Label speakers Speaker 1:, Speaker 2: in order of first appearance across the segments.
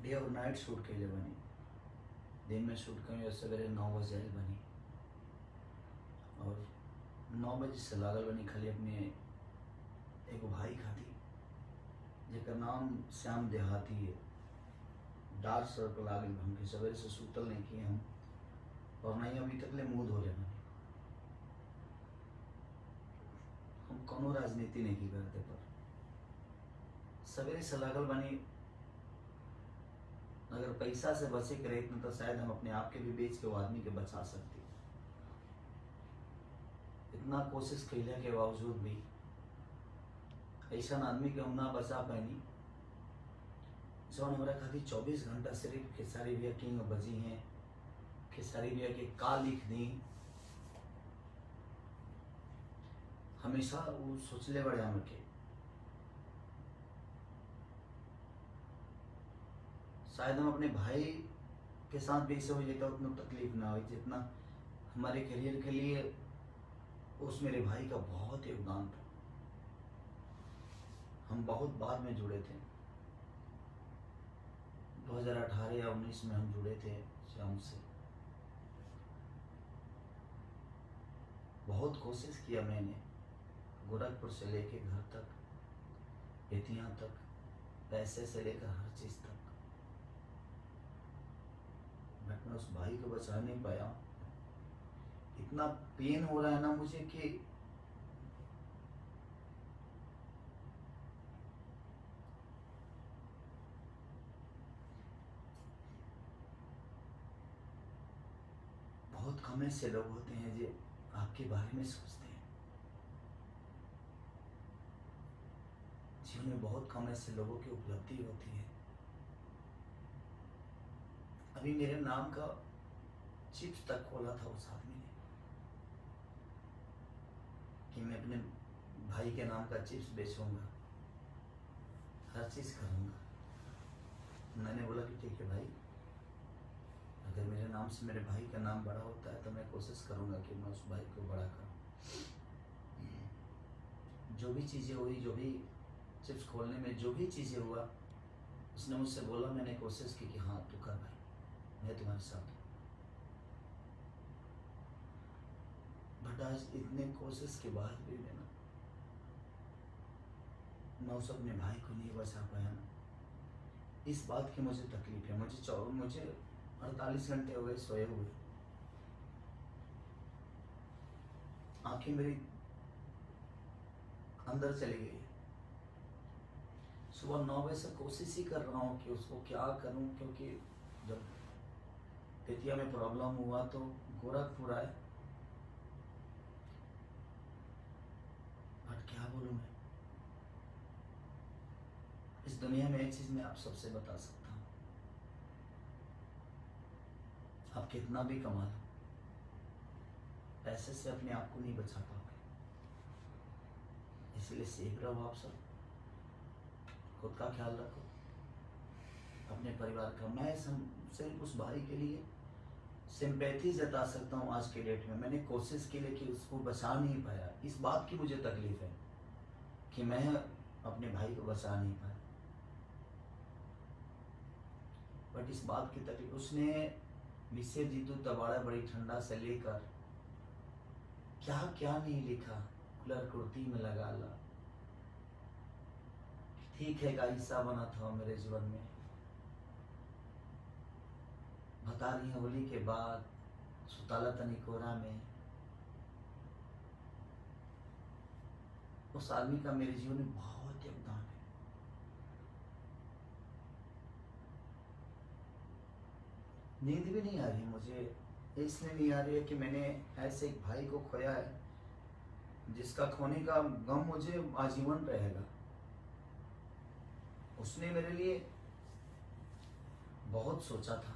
Speaker 1: Day और night shoot के लिए बनी। दिन में शूट करें और सवेरे 9 बजे आई बनी, और 9 बजे से लागल बनी खाली अपने एगो भाई खाती, जेकर नाम श्याम देहाती है। डार्क सर्कल आ गई हमके, सवेरे से सूतल नहीं किए हम, और नहीं अभी तक ले मुँह धो लेना। हम कोनो राजनीति नहीं की करते, पर सवेरे से लागल बनी। अगर पैसा से बचे के रहते तो शायद हम अपने आप के भी बेच के वो आदमी के बचा सकते। इतना कोशिश कैला के बावजूद भी ऐसा आदमी के हम ना बचा पैनी, जौन हमारा खातिर 24 घंटा सिर्फ खेसारी भैया किंग बजी हैं, खेसारी भैया के का लिख दी। हमेशा वो सोचले बड़े हमके, शायद हम अपने भाई के साथ भी ऐसे हो जाता उतना तकलीफ ना हो जितना हमारे करियर के लिए उस मेरे भाई का बहुत योगदान था। हम बहुत बाद में जुड़े थे, 2018 या 19 में हम जुड़े थे श्याम से। बहुत कोशिश किया मैंने, गोरखपुर से लेके घर तक, बेतिया तक, पैसे से लेकर हर चीज तक, बट मैं उस भाई को बचा नहीं पाया। इतना पेन हो रहा है ना मुझे कि बहुत कम ऐसे लोग होते हैं जो आपके बारे में सोचते हैं। जीवन में बहुत कम ऐसे लोगों की उपलब्धि होती है। अभी मेरे नाम का चिप्स तक खोला था उस आदमी ने कि मैं अपने भाई के नाम का चिप्स बेचूंगा, हर चीज करूंगा। मैंने बोला कि ठीक है भाई, अगर मेरे नाम से मेरे भाई का नाम बड़ा होता है तो मैं कोशिश करूंगा कि मैं उस भाई को बड़ा करूं। जो भी चीजें हुई, जो भी चिप्स खोलने में जो भी चीजें हुआ, उसने मुझसे बोला, मैंने कोशिश की कि हाँ तू कर भाई, मैं तुम्हारे साथ हूँ। बट आज इतने कोशिश के बाद भी मैं उस अपने भाई को नहीं बचा पाया ना, इस बात की मुझे तकलीफ है। मुझे 48 घंटे हो गए सोए हुए, आंखें मेरी अंदर चली गई। सुबह 9 बजे से कोशिश ही कर रहा हूँ कि उसको क्या करूँ, क्योंकि जब बेतिया में प्रॉब्लम हुआ तो गोरखपुर आए। बट क्या बोलूँ मैं, इस दुनिया में एक चीज मैं आप सबसे बता सकता हूँ, आप कितना भी कमा लो, पैसे से अपने आप को नहीं बचा पाओगे। इसलिए सीख रहो आप सब, खुद का ख्याल रखो, अपने परिवार का। मैं सिर्फ उस भाई के लिए सिंपैथी जता सकता हूँ आज के डेट में। मैंने कोशिश की लेकिन उसको बचा नहीं पाया। इस बात की मुझे तकलीफ है कि मैं अपने भाई को बचा नहीं पाया। बट इस बात की तकलीफ, उसने विषय जीतू तबाड़ा बड़ी ठंडा से लेकर क्या क्या नहीं लिखा, कूलर कुर्ती में लगा ला, ठीक है का हिस्सा बना था मेरे जीवन में। बता रही है होली के बाद सुताला तनी कोरा में, उस आदमी का मेरे जीवन में बहुत योगदान है। नींद भी नहीं आ रही मुझे, इसलिए नहीं आ रही है कि मैंने ऐसे एक भाई को खोया है जिसका खोने का गम मुझे आजीवन रहेगा। उसने मेरे लिए बहुत सोचा था,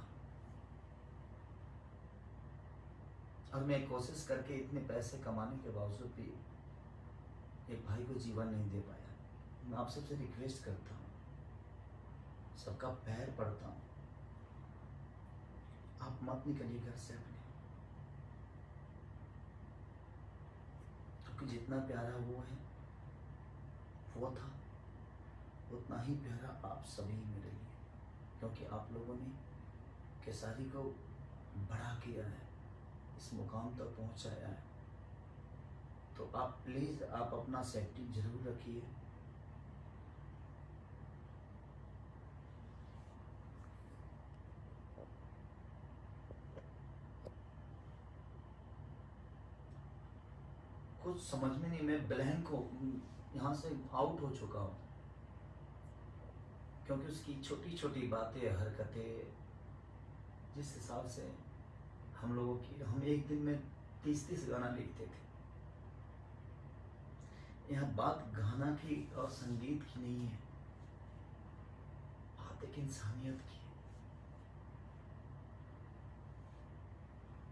Speaker 1: और मैं कोशिश करके इतने पैसे कमाने के बावजूद भी एक भाई को जीवन नहीं दे पाया। मैं आप सबसे रिक्वेस्ट करता हूँ, सबका पैर पड़ता हूँ, आप मत निकलिए घर से अपने, क्योंकि जितना प्यारा वो है, वो था, उतना ही प्यारा आप सभी मेरे लिए, क्योंकि आप लोगों ने केसारी को बड़ा किया है, इस मुकाम तक पहुंचाया है। तो आप प्लीज़ आप अपना सेफ्टी जरूर रखिए। कुछ समझ में नहीं, मैं ब्लैंक हो, यहाँ से आउट हो चुका हूँ, क्योंकि उसकी छोटी छोटी बातें, हरकतें, जिस हिसाब से हम लोगों की, हम एक दिन में 30-30 गाना लिखते थे। यहाँ बात गाना की और संगीत की नहीं है, बात एक इंसानियत की है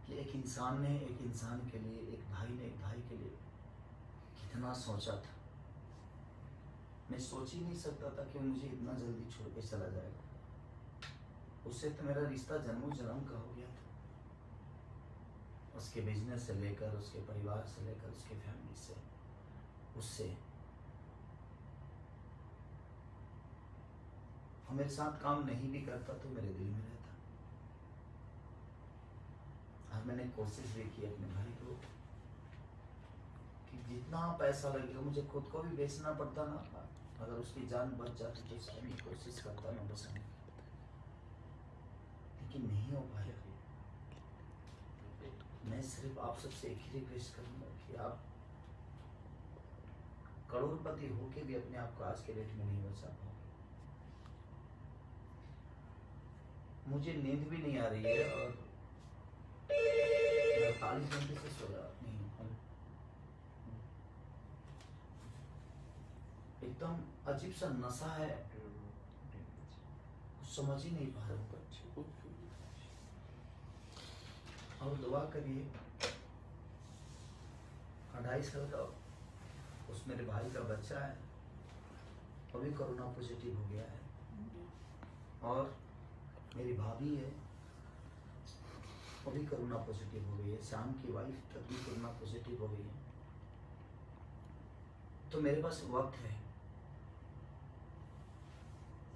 Speaker 1: कि एक इंसान ने एक इंसान के लिए, एक भाई ने एक भाई के लिए कितना सोचा था। मैं सोच ही नहीं सकता था कि वो मुझे इतना जल्दी छोड़ के चला जाएगा। उससे तो मेरा रिश्ता जन्मों जन्म का हो गया था। उसके बिजनेस से लेकर, उसके परिवार से लेकर, उसके फैमिली से, उससे और मेरे साथ काम नहीं भी करता तो मेरे दिल में रहता। और मैंने कोशिश भी की अपने भाई को कि जितना पैसा लगेगा, मुझे खुद को भी बेचना पड़ता ना, अगर उसकी जान बच जाती तो उसकी कोशिश करता मैं बचाने की, लेकिन नहीं हो पाया। मैं सिर्फ आप सबसे एक ही रिक्वेस्ट करूंगा कि आप करोड़पति होके भी अपने आप को आज के डेट में नहीं बचा पाओगे। मुझे नींद भी नहीं आ रही है और 48 घंटे से सो रहा नहीं हूँ। एकदम अजीब सा नशा है, कुछ समझ ही नहीं पा रहा हूँ। और दुआ करिए, 2.5 साल का उस मेरे भाई का बच्चा है, अभी कोरोना पॉजिटिव हो गया है। और मेरी भाभी है, वो भी कोरोना पॉजिटिव हो गई है। शाम की वाइफ तक भी कोरोना पॉजिटिव हो गई है। तो मेरे पास वक्त है,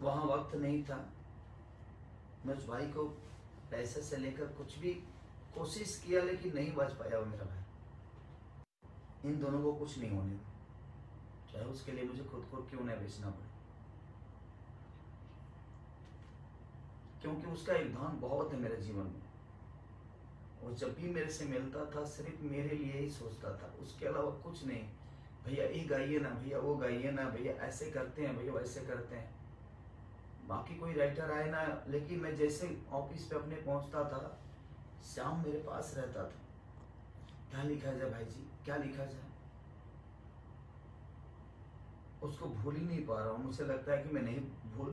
Speaker 1: वहाँ वक्त नहीं था। मैं उस भाई को पैसे से लेकर कुछ भी कोशिश किया, लेकिन नहीं बच पाया वो मेरा भाई। इन दोनों को कुछ नहीं होने दो, चाहे उसके लिए मुझे खुद को क्यों न बेचना पड़े, क्योंकि उसका योगदान बहुत है मेरे जीवन में। वो जब भी मेरे से मिलता था सिर्फ मेरे लिए ही सोचता था, उसके अलावा कुछ नहीं। भैया ये गाइए ना, भैया वो गाइए ना, भैया ऐसे करते हैं, भैया वैसे करते हैं। बाकी कोई राइटर आए ना, लेकिन मैं जैसे ऑफिस पे अपने पहुंचता था, शाम मेरे पास रहता था। क्या लिखा जाए भाई जी, क्या लिखा जाए? उसको भूल ही नहीं पा रहा हूँ। मुझे लगता है कि मैं नहीं भूल